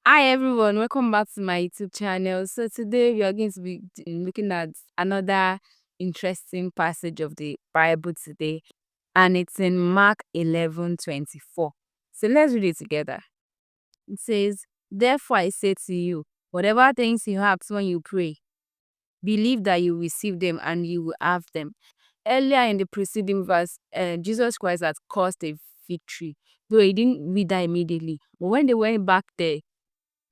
Hi everyone, welcome back to my YouTube channel. So today we are going to be looking at another interesting passage of the Bible today, and it's in Mark 11:24. So let's read it together. It says, "Therefore I say to you, whatever things you ask when you pray, believe that you receive them and you will have them." Earlier in the preceding verse, Jesus Christ had caused a victory, though he didn't read that immediately. But when they went back there,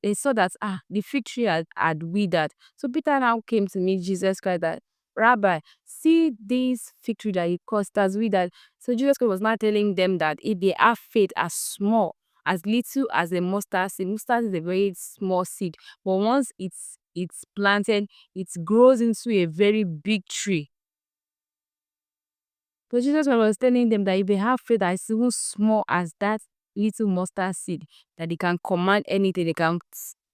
they saw that the fig tree had withered. So Peter now came to meet Jesus Christ that, Rabbi, see this fig tree that you caused has withered. So Jesus Christ was now telling them that if they have faith as small, as little as a mustard is a very small seed, but once it's planted, it grows into a very big tree. So Jesus was telling them that if they have faith that is even small as that little mustard seed, that they can command anything, they can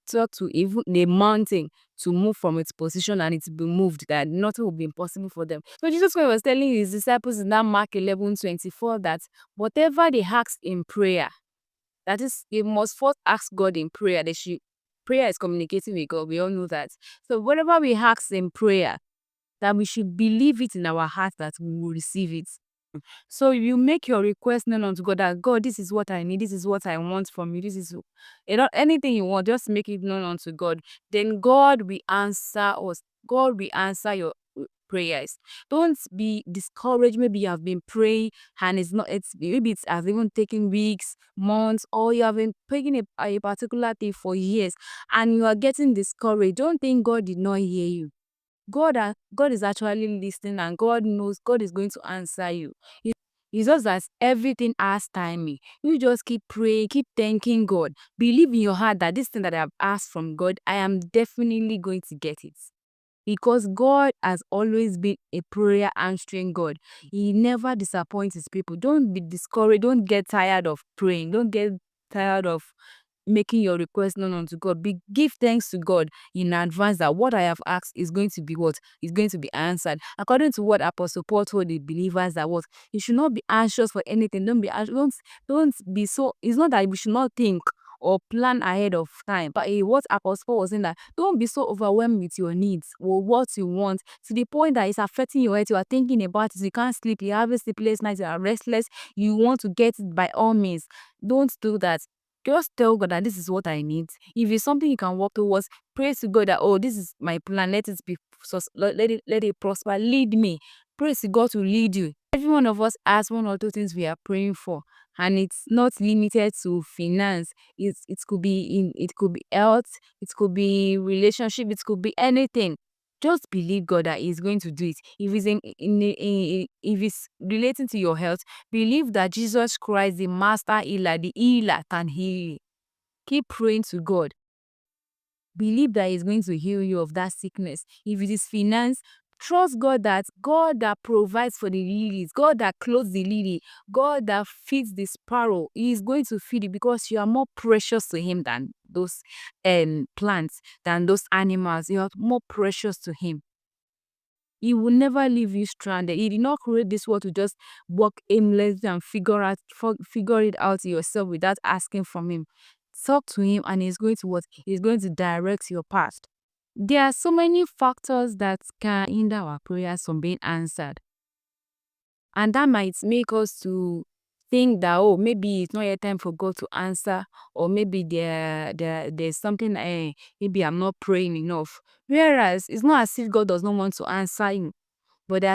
talk to even the mountain to move from its position and it will be moved, that nothing will be impossible for them. So Jesus Christ was telling his disciples in that Mark 11:24 that whatever they ask in prayer, that is, they must first ask God in prayer. Prayer is communicating with God. We all know that. So whatever we ask in prayer, that we should believe it in our heart that we will receive it. So you make your request known unto God that, God, this is what I need, this is what I want from you, this is anything you want, just make it known unto God. Then God will answer us. God will answer your prayers. Don't be discouraged. Maybe you have been praying and maybe it has even taken weeks, months, or you have been praying a particular thing for years and you are getting discouraged. Don't think God did not hear you. God is actually listening, and God knows God is going to answer you. It's just that everything has timing. You just keep praying, keep thanking God. Believe in your heart that this thing that I have asked from God, I am definitely going to get it. Because God has always been a prayer answering God. He never disappoints his people. Don't be discouraged. Don't get tired of praying. Don't get tired of making your request known unto God. Give thanks to God in advance that what I have asked is going to be what is going to be answered. According to what Apostle Paul told the believers, that what you should not be anxious for anything. Don't be anxious. Don't be so. It's not that we should not think or plan ahead of time. But what Apostle Paul was saying, that don't be so overwhelmed with your needs or what you want to the point that it's affecting your health. You are thinking about it. You can't sleep. You're having sleepless nights. You are restless. You want to get it by all means. Don't do that. Just tell God that this is what I need. If it's something you can work towards, pray to God that, oh, this is my plan. Let it be, let it prosper. Lead me. Pray to God to lead you. Every one of us has one or two things we are praying for, and it's not limited to finance. It could be health, it could be relationship, it could be anything. Just believe God that He's going to do it. If it's if it's relating to your health, believe that Jesus Christ, the master healer, the healer, can heal you. Keep praying to God. Believe that He's going to heal you of that sickness. If it is finance, trust God that provides for the lilies, God that clothes the lily, God that feeds the sparrow, He is going to feed you, because you are more precious to Him than those plants, than those animals. You are more precious to Him. He will never leave you stranded. He did not create this world to just walk aimlessly and figure it out yourself without asking from Him. Talk to Him, and He's going to what? He's going to direct your path. There are so many factors that can hinder our prayers from being answered. And that might make us to think that, oh, maybe it's not yet time for God to answer, or maybe there's something, maybe I'm not praying enough. Whereas it's not as if God does not want to answer you. But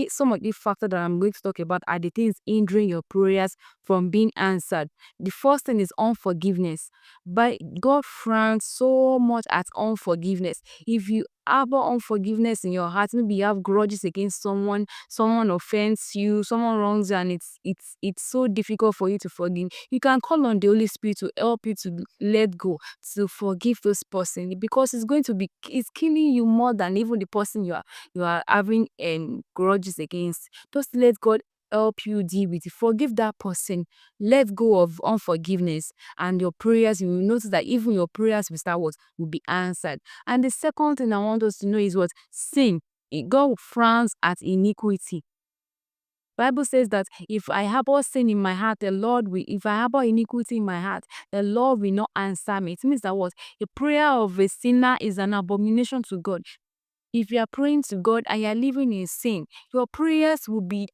some of the factors that I'm going to talk about are the things hindering your prayers from being answered. The first thing is unforgiveness. But God frowns so much at unforgiveness. If you harbor unforgiveness in your heart, maybe you have grudges against someone offends you, someone wrongs you, and it's so difficult for you to forgive. You can call on the Holy Spirit to help you to let go, to forgive those person, because it's killing you more than even the person you are having grudges against. Just let God help you deal with it. Forgive that person. Let go of unforgiveness, and your prayers, you will notice that even your prayers will be answered. And the second thing I want us to know is what? Sin. God frowns at iniquity. Bible says that if I harbor sin in my heart, if I harbor iniquity in my heart, the Lord will not answer me. It means that what? The prayer of a sinner is an abomination to God. If you are praying to God and you are living in sin, your prayers will be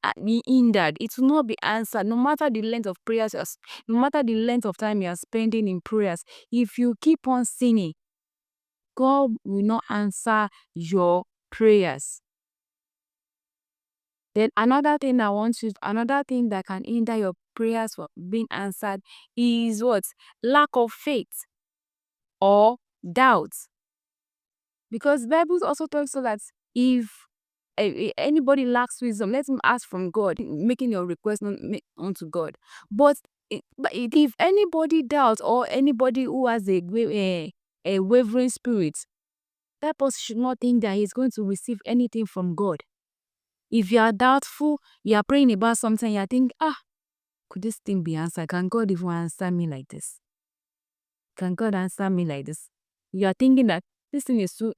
hindered. It will not be answered. No matter the length of prayers, no matter the length of time you are spending in prayers, if you keep on sinning, God will not answer your prayers. Then another thing that can hinder your prayers from being answered is what? Lack of faith or doubt. Because Bible also talks so that if anybody lacks wisdom, let him ask from God, making your request unto God. But if anybody doubts, or anybody who has a wavering spirit, that person should not think that he's going to receive anything from God. If you are doubtful, you are praying about something, you think, could this thing be answered? Can God even answer me like this? Can God answer me like this? You are thinking that this thing is too...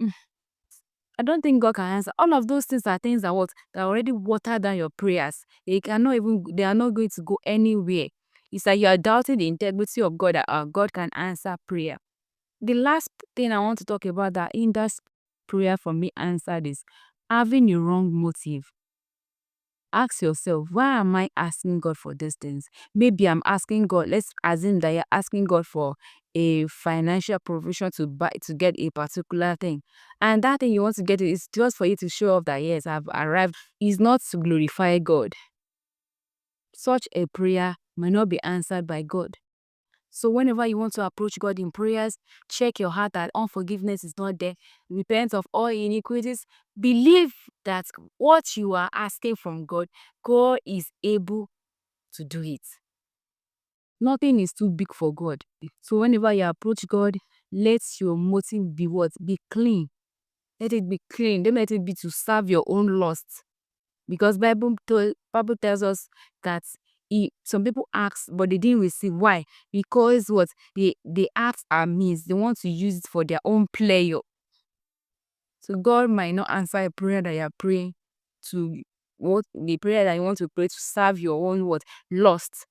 I don't think God can answer. All of those things are things that already water down your prayers. They are not going to go anywhere. It's like you are doubting the integrity of God, that God can answer prayer. The last thing I want to talk about that hinders prayer from being answered is having a wrong motive. Ask yourself, why am I asking God for these things? Maybe I'm asking God, let's assume that you're asking God for a financial provision to get a particular thing. And that thing you want to get is just for you to show off that, yes, I've arrived. Is not to glorify God. Such a prayer may not be answered by God. So whenever you want to approach God in prayers, check your heart that unforgiveness is not there. Repent of all iniquities. Believe that what you are asking from God, God is able to do it. Nothing is too big for God. So whenever you approach God, let your motive be what? Be clean. Let it be clean. Don't let it be to serve your own lust. Because Bible tells us that some people ask, but they didn't receive. Why? Because what? They ask amiss. They want to use it for their own pleasure. So God might not answer a prayer that you are praying to, the prayer that you want to pray to serve your own what? Lust.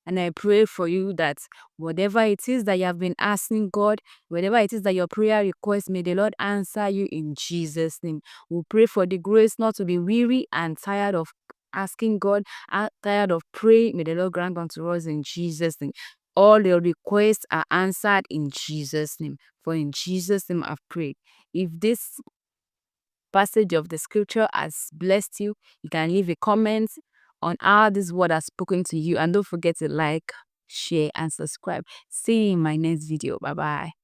And I pray for you that whatever it is that you have been asking God, whatever it is that your prayer request, may the Lord answer you in Jesus' name. We pray for the grace not to be weary and tired of asking God, tired of praying. May the Lord grant unto us in Jesus' name. All your requests are answered in Jesus' name. For in Jesus' name I've prayed. If this passage of the scripture has blessed you, you can leave a comment on how this word has spoken to you, and don't forget to like, share and subscribe. See you in my next video. Bye bye.